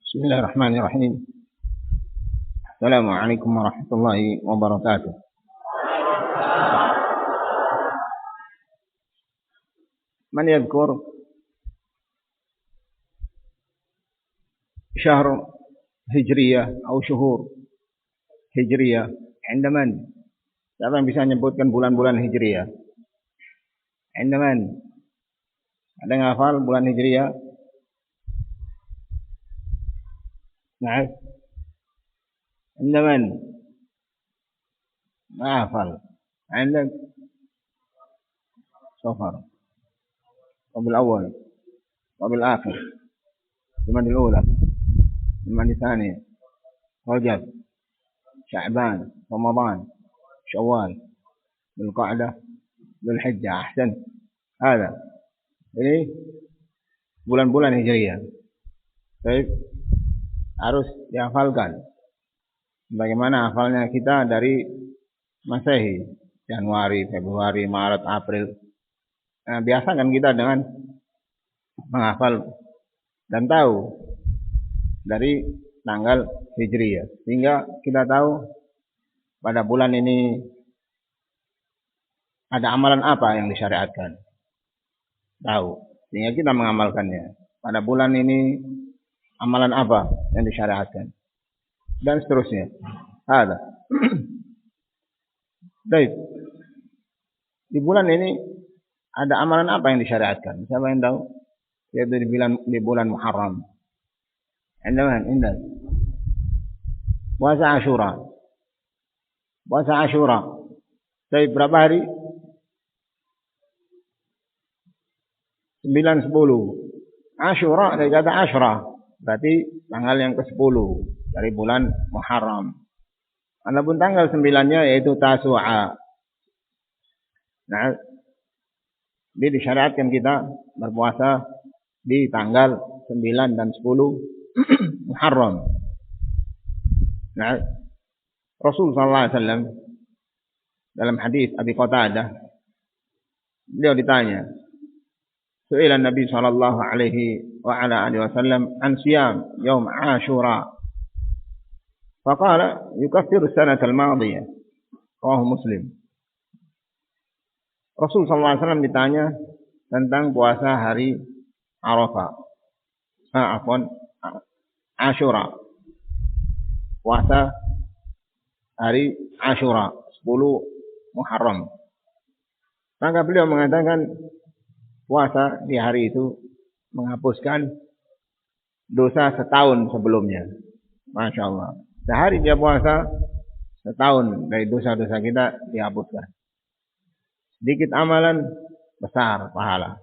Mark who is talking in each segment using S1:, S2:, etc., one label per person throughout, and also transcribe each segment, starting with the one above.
S1: Bismillahirrahmanirrahim. Assalamualaikum warahmatullahi wabarakatuh. Man yadhkur syahr hijriyah atau syuhur hijriyah 'inda man? Siapa yang bisa menyebutkan bulan-bulan hijriyah? 'Inda man? Ada yang hafal bulan hijriyah? Nah, 'inda man? Ma hafal. 'Indak Safar, Rabiul Awwal, Rabiul Akhir, Jumadil Ula, Jumadil Tsani, Rajab, Sya'ban, Ramadan, Syawal, Dzulqa'dah, Dzulhijjah. Ahsan. Ada. Ini bulan-bulan hijriyah. Baik, harus dihafalkan. Bagaimana hafalnya kita dari Masehi, Januari, Februari, Maret, April. Nah, biasakan kita dengan menghafal dan tahu dari tanggal hijriyah, sehingga kita tahu pada bulan ini ada amalan apa yang disyariatkan. Tahu, sehingga kita mengamalkannya. Pada bulan ini amalan apa yang disyariatkan, dan seterusnya. Ada. Baik. Di bulan ini ada amalan apa yang disyariatkan? Siapa yang tahu? Yaitu di bulan Muharram. Indah. Puasa Asyura. Puasa Asyura. Baik, berapa hari? 9, 10. Asyura dari kata Asyra, berarti tanggal yang ke-10 dari bulan Muharram. Adapun tanggal 9-nya yaitu Tasu'a. Nah, ini disyariatkan kita berpuasa di tanggal 9 dan 10 Muharram. Nah, Rasul sallallahu alaihi wasallam dalam hadis Abi Qatadah, beliau ditanya, Su'ila Nabi sallallahu alaihi wa ala alihi wasallam an siyam yaum Ashura. Faqala yukaffiru as-sanata al-madiyah. Rawahu Muslim. Rasul sallallahu alaihi wasallam ditanya tentang puasa hari Arafah. Ashura. Puasa hari Ashura, 10 Muharram. Maka beliau mengatakan puasa di hari itu menghapuskan dosa setahun sebelumnya. Masya Allah. Sehari dia puasa, setahun dari dosa-dosa kita dihapuskan. Sedikit amalan, besar pahala.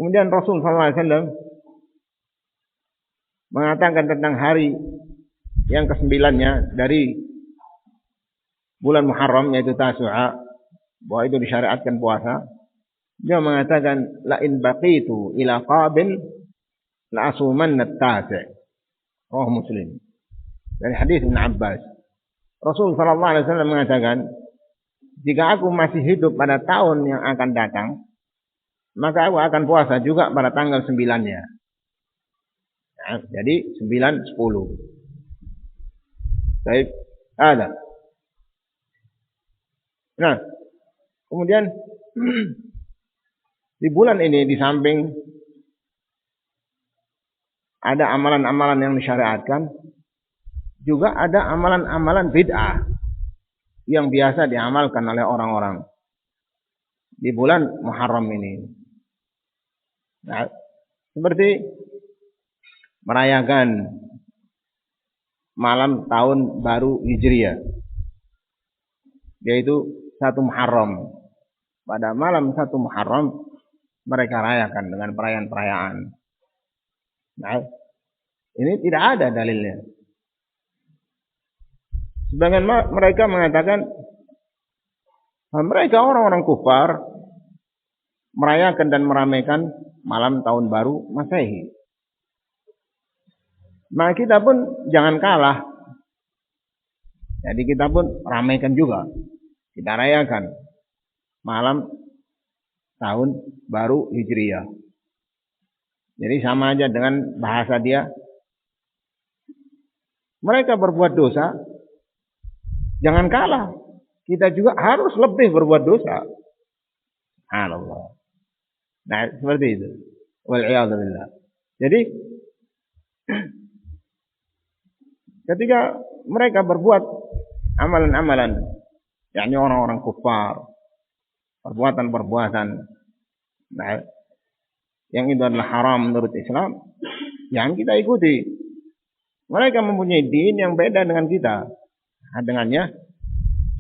S1: Kemudian Rasul SAW mengatakan tentang hari yang ke-9-nya dari bulan Muharram, yaitu Tasu'a, bahwa itu disyariatkan puasa. Dia mengatakan, la in baqitu ila qabil la asumanna at-tasi'. Rawahu Muslim. Dari hadis Ibnu Abbas. Rasul sallallahu alaihi wasallam mengatakan, jika aku masih hidup pada tahun yang akan datang, maka aku akan puasa juga pada tanggal 9-nya. Nah, jadi 9, 10. Baik, ada. Nah, kemudian di bulan ini di samping ada amalan-amalan yang disyariatkan, juga ada amalan-amalan bid'ah yang biasa diamalkan oleh orang-orang di bulan Muharram ini. Nah, seperti merayakan malam tahun baru Hijriyah, yaitu 1 Muharram. Pada malam 1 Muharram mereka rayakan dengan perayaan-perayaan. Nah, ini tidak ada dalilnya. Sebagian mereka mengatakan mereka orang-orang kufar merayakan dan meramaikan malam tahun baru Masehi. Nah, kita pun jangan kalah. Jadi kita pun ramaikan juga. Kita rayakan malam tahun baru Hijriyah. Jadi sama aja dengan bahasa dia. Mereka berbuat dosa, jangan kalah. Kita juga harus lebih berbuat dosa. Subhanallah. Nah, seperti itu. Wal'iyadzubillah. Jadi, ketika mereka berbuat amalan-amalan, yakni orang-orang kufar, perbuatan-perbuatan, nah, yang itu adalah haram menurut Islam, yang kita ikuti. Mereka mempunyai din yang beda dengan kita. Nah, dengannya,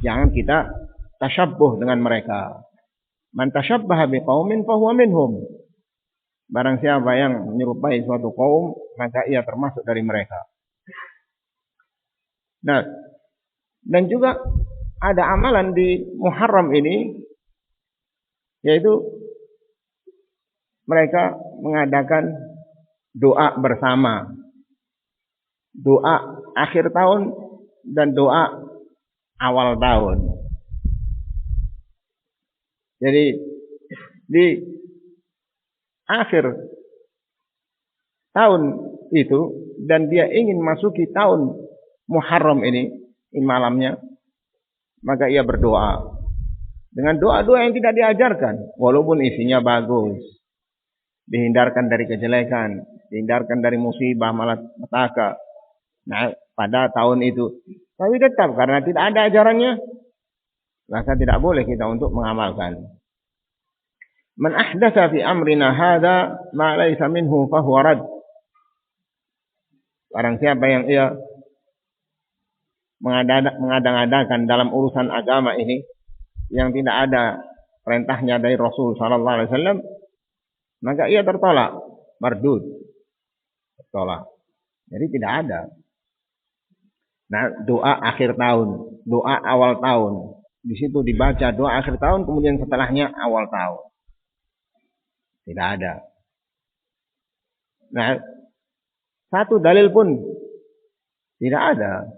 S1: jangan kita tasyabbuh dengan mereka. Man tasyabbaha biqaumin fahuwa minhum. Barang siapa yang menyerupai suatu kaum, maka ia termasuk dari mereka. Nah, dan juga ada amalan di Muharram ini, yaitu mereka mengadakan doa bersama. Doa akhir tahun dan doa awal tahun. Jadi di akhir tahun itu dan dia ingin masuki tahun Muharram ini malamnya, maka ia berdoa dengan doa-doa yang tidak diajarkan, walaupun isinya bagus, dihindarkan dari kejelekan, dihindarkan dari musibah malapetaka. Nah, pada tahun itu, tapi tetap karena tidak ada ajarannya, maka tidak boleh kita untuk mengamalkan. Man ahdatsa fi amrina hadza ma laysa minhu fa huwa rad. Barang siapa yang ia mengadang-adakan dalam urusan agama ini yang tidak ada perintahnya dari Rasul sallallahu alaihi wasallam, maka ia tertolak, mardud. Tertolak. Jadi tidak ada. Nah, doa akhir tahun, doa awal tahun. Di situ dibaca doa akhir tahun, kemudian setelahnya awal tahun. Tidak ada. Nah, satu dalil pun tidak ada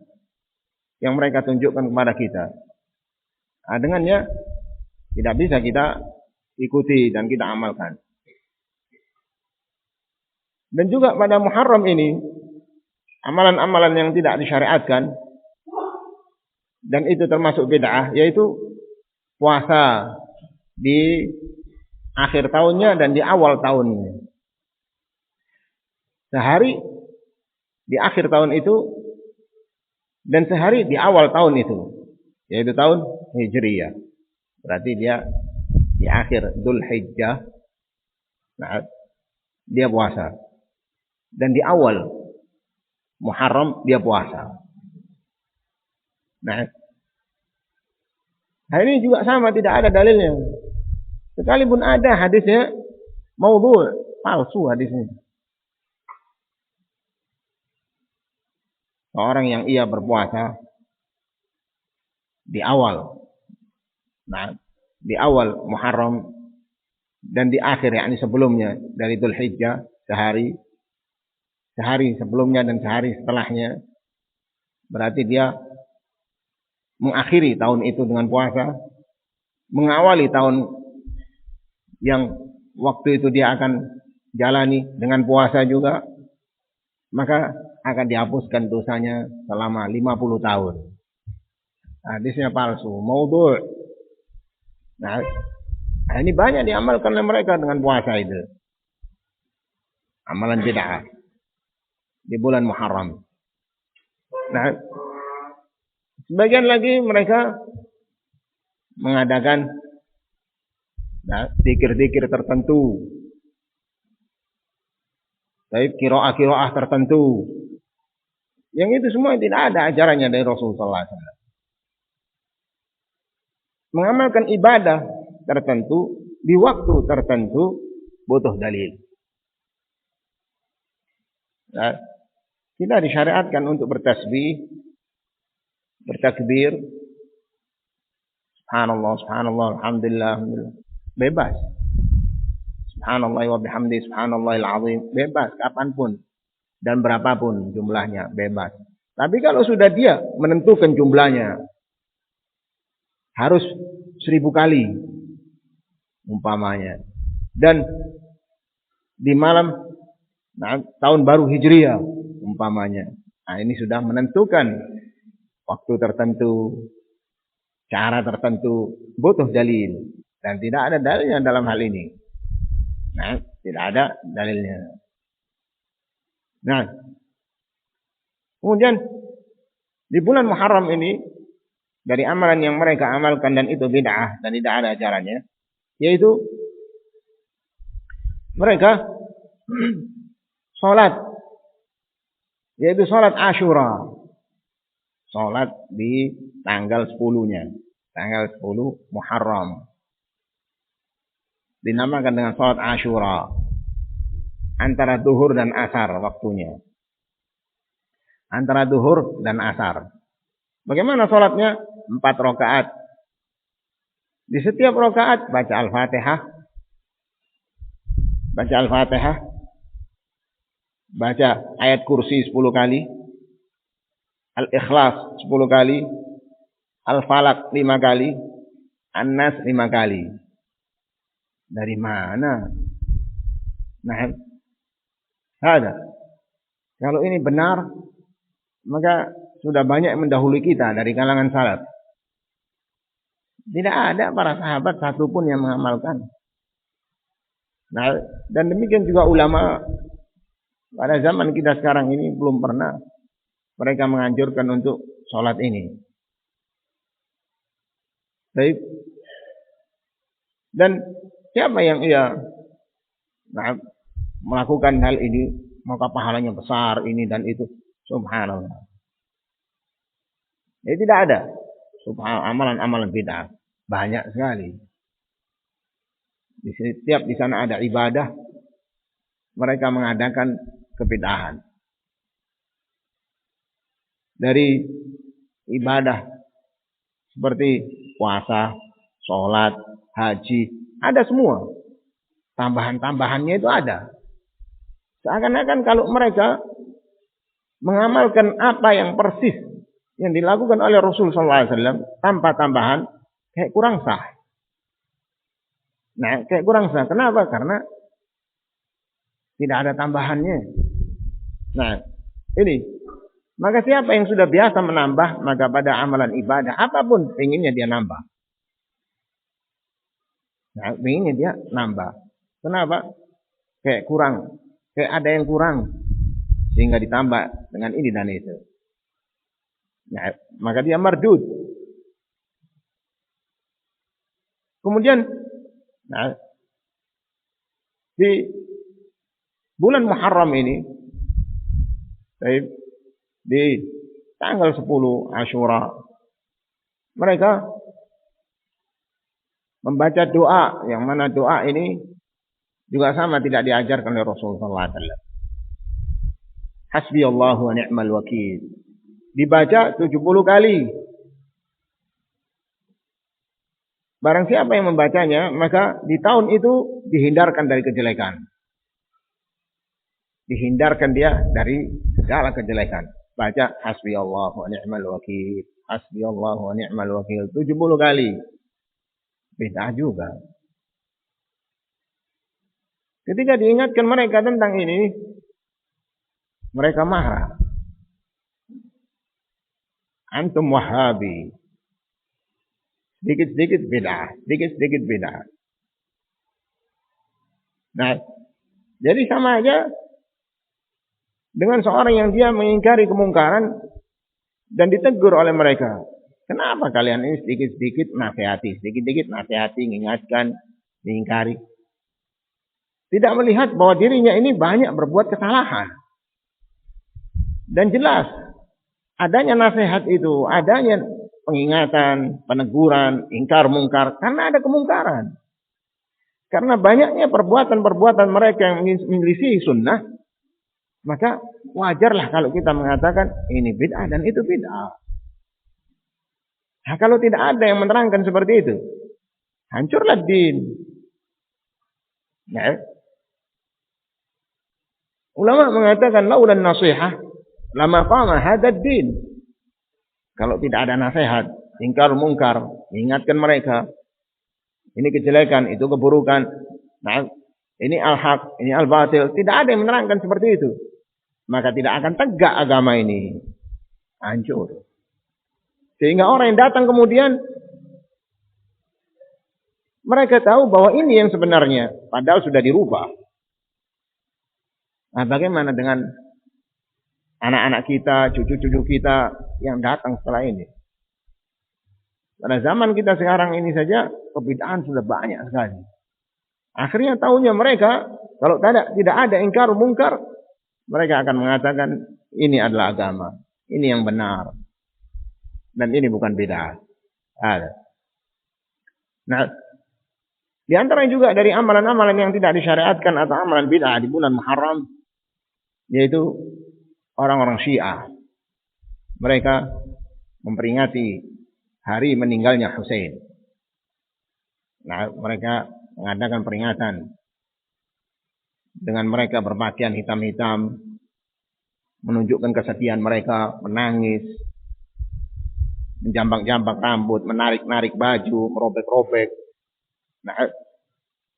S1: yang mereka tunjukkan kepada kita. Nah, dengannya tidak bisa kita ikuti dan kita amalkan. Dan juga pada Muharram ini, amalan-amalan yang tidak disyariatkan, dan itu termasuk bid'ah, yaitu puasa di akhir tahunnya dan di awal tahunnya. Sehari di akhir tahun itu dan sehari di awal tahun itu, yaitu tahun Hijriyah. Berarti dia di akhir Dzulhijjah, nah, dia puasa. Dan di awal Muharram dia puasa. Nah, hal ini juga sama, tidak ada dalilnya. Sekalipun ada hadisnya, maudhu', palsu hadisnya. Orang yang ia berpuasa di awal, nah, di awal Muharram dan di akhir, yakni sebelumnya dari Dzulhijjah, sehari sebelumnya dan sehari setelahnya, berarti dia mengakhiri tahun itu dengan puasa, mengawali tahun yang waktu itu dia akan jalani dengan puasa juga, maka akan dihapuskan dosanya selama 50 tahun. Hadisnya palsu, maudhu'. Nah, ini banyak diamalkan oleh mereka dengan puasa itu. Amalan bid'ah di bulan Muharram. Nah, sebagian lagi mereka mengadakan zikir-zikir tertentu, baik qiraah-qiraah tertentu, yang itu semua tidak ada ajarannya dari Rasulullah SAW. Mengamalkan ibadah tertentu di waktu tertentu butuh dalil. Nah, kita disyariatkan untuk bertasbih, bertakbir, subhanallah, subhanallah, alhamdulillah, alhamdulillah. Bebas. Subhanallah wa bihamdi, subhanallahil azim. Bebas, kapanpun. Dan berapapun jumlahnya, bebas. Tapi kalau sudah dia menentukan jumlahnya, harus 1000 kali, umpamanya. Dan di malam Nah, tahun baru Hijriah umpamanya. Nah, ini sudah menentukan waktu tertentu, cara tertentu, butuh dalil. Dan tidak ada dalilnya dalam hal ini. Nah, tidak ada dalilnya. Nah, kemudian di bulan Muharram ini, dari amalan yang mereka amalkan dan itu bid'ah dan tidak ada ajarannya, yaitu mereka sholat, yaitu sholat Asyura, sholat di tanggal 10-nya, tanggal 10 Muharram, dinamakan dengan sholat Asyura, antara duhur dan asar waktunya, antara duhur dan asar. Bagaimana sholatnya? 4 rakaat. Di setiap rakaat baca Al-Fatihah, baca Al-Fatihah, baca ayat kursi 10 kali, Al-Ikhlas 10 kali, Al-Falaq 5 kali, An-Nas 5 kali. Dari mana? Nah, ada. Kalau ini benar, maka sudah banyak yang mendahului kita dari kalangan salaf. Tidak ada para sahabat satupun yang mengamalkan. Nah, dan demikian juga ulama pada zaman kita sekarang ini belum pernah mereka menganjurkan untuk sholat ini. Baik. Dan siapa yang melakukan hal ini, maka pahalanya besar ini dan itu. Subhanallah. Ini tidak ada. Subhanallah, amalan-amalan bid'ah. Banyak sekali. Di setiap di sana ada ibadah, mereka mengadakan kebid'ahan. Dari ibadah seperti puasa, sholat, haji, ada semua. Tambahan-tambahannya itu ada. Seakan-akan kalau mereka mengamalkan apa yang persis yang dilakukan oleh Rasul SAW tanpa tambahan, kayak kurang sah. Nah, kayak kurang sah. Kenapa? Karena tidak ada tambahannya. Nah, ini. Maka siapa yang sudah biasa menambah, maka pada amalan ibadah apapun inginnya dia nambah. Nah, inginnya dia nambah. Kenapa? Kayak kurang. Kayak ada yang kurang. Sehingga ditambah dengan ini dan itu. Nah, maka dia mardud. Kemudian, nah, di bulan Muharram ini, di tanggal 10 Asyura, mereka membaca doa, yang mana doa ini juga sama tidak diajarkan oleh Rasulullah SAW. Hasbi Allahu wa ni'mal wakil. Dibaca 70 kali. Barang siapa yang membacanya, maka di tahun itu dihindarkan dari kejelekan. Dihindarkan dia dari segala kejelekan. Baca hasbi Allahu wa ni'mal wakil. Hasbi Allahu wa ni'mal wakil 70 kali. Beda juga. Ketika diingatkan mereka tentang ini, mereka marah. Antum Wahabi. Sedikit-sedikit beda. Sedikit-sedikit beda. Nah, jadi sama aja dengan seorang yang dia mengingkari kemungkaran dan ditegur oleh mereka. Kenapa kalian ini sedikit-sedikit nasihati, sedikit-sedikit nasihati, mengingatkan, mengingkari. Tidak melihat bahwa dirinya ini banyak berbuat kesalahan. Dan jelas adanya nasihat itu, adanya pengingatan, peneguran, ingkar mungkar, karena ada kemungkaran. Karena banyaknya perbuatan-perbuatan mereka yang menyelisih sunnah, maka wajarlah kalau kita mengatakan ini bid'ah dan itu bid'ah. Nah, kalau tidak ada yang menerangkan seperti itu, hancurlah din. Nah, ulama mengatakan laulan nasihah lama qama hadad din. Kalau tidak ada nasihat, ingkar mungkar, mengingatkan mereka, ini kejelekan, itu keburukan. Nah, ini al-haq, ini al-batil. Tidak ada yang menerangkan seperti itu. Maka tidak akan tegak agama ini. Hancur. Sehingga orang yang datang kemudian, mereka tahu bahwa ini yang sebenarnya. Padahal sudah dirubah. Nah, bagaimana dengan anak-anak kita, cucu-cucu kita yang datang setelah ini? Pada zaman kita sekarang ini saja, kebid'ahan sudah banyak sekali. Akhirnya tahunya mereka, kalau tidak ada ingkar mungkar, mereka akan mengatakan, ini adalah agama. Ini yang benar. Dan ini bukan bid'ah. Ada. Nah, di antara juga dari amalan-amalan yang tidak disyariatkan atau amalan bid'ah di bulan Muharram, yaitu orang-orang Syiah. Mereka memperingati hari meninggalnya Husain. Nah, mereka mengadakan peringatan dengan mereka berpakaian hitam-hitam, menunjukkan kesedihan mereka, menangis, menjambak-jambak rambut, menarik-narik baju, merobek-robek. Nah,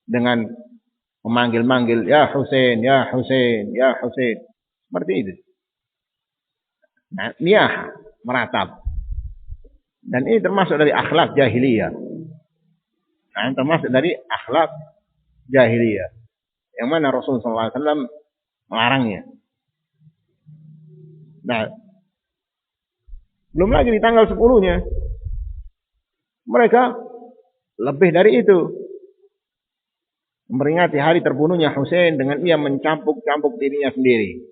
S1: dengan memanggil-manggil, ya Husain, ya Husain, ya Husain. Seperti itu. Nah, niyah, meratap. Dan ini termasuk dari akhlak jahiliyah. Nah, termasuk dari akhlak jahiliyah. Yang mana Rasulullah SAW melarangnya. Nah, belum lagi di tanggal 10-nya. Mereka lebih dari itu. Memperingati hari terbunuhnya Husain dengan ia mencampuk-campuk dirinya sendiri.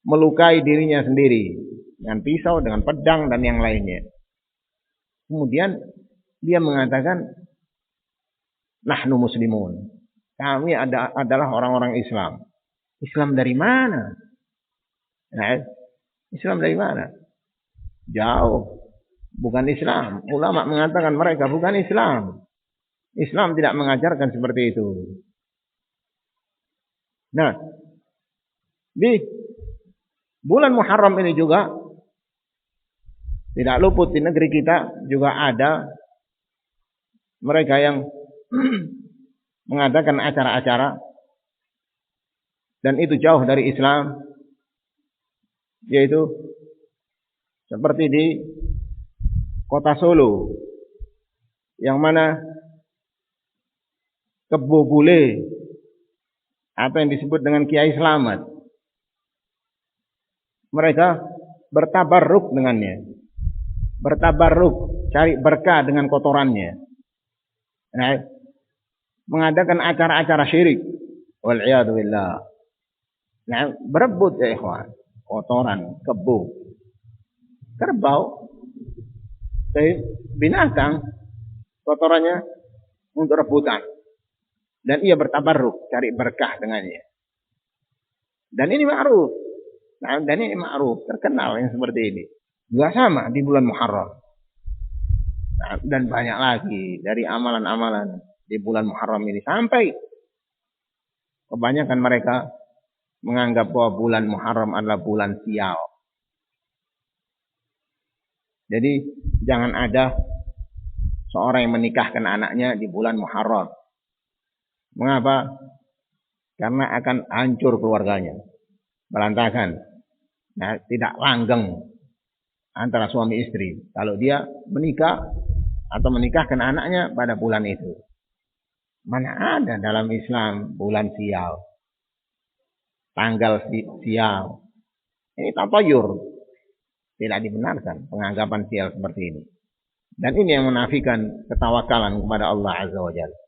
S1: Melukai dirinya sendiri. Dengan pisau, dengan pedang, dan yang lainnya. Kemudian dia mengatakan, nahnu muslimun. Kami adalah orang-orang Islam. Islam dari mana? Nah, Islam dari mana? Jauh. Bukan Islam. Ulama mengatakan mereka bukan Islam. Islam tidak mengajarkan seperti itu. Nah, di bulan Muharram ini juga tidak luput di negeri kita juga ada mereka yang mengadakan acara-acara dan itu jauh dari Islam, yaitu seperti di kota Solo yang mana Kebo Bule atau yang disebut dengan Kiai Slamet, mereka bertabarruk dengannya, bertabarruk, cari berkah dengan kotorannya. Nah, mengadakan acara-acara syirik, wal'iyadu billah. Nah, berebut ya ikhwan, kotoran kebo, kerbau, binatang, kotorannya untuk rebutan. Dan ia bertabarruk, cari berkah dengannya. Dan ini ma'ruf. Nah, dan ini ma'ruf, terkenal yang seperti ini. Juga sama di bulan Muharram. Nah, dan banyak lagi dari amalan-amalan di bulan Muharram ini. Sampai kebanyakan mereka menganggap bahwa bulan Muharram adalah bulan sial. Jadi jangan ada seorang yang menikahkan anaknya di bulan Muharram. Mengapa? Karena akan hancur keluarganya. Berantakan. Nah, tidak langgeng antara suami istri. Kalau dia menikah atau menikahkan anaknya pada bulan itu. Mana ada dalam Islam bulan sial. Tanggal sial. Ini tatayur. Tidak dibenarkan penganggapan sial seperti ini. Dan ini yang menafikan ketawakalan kepada Allah Azza wa Jalla.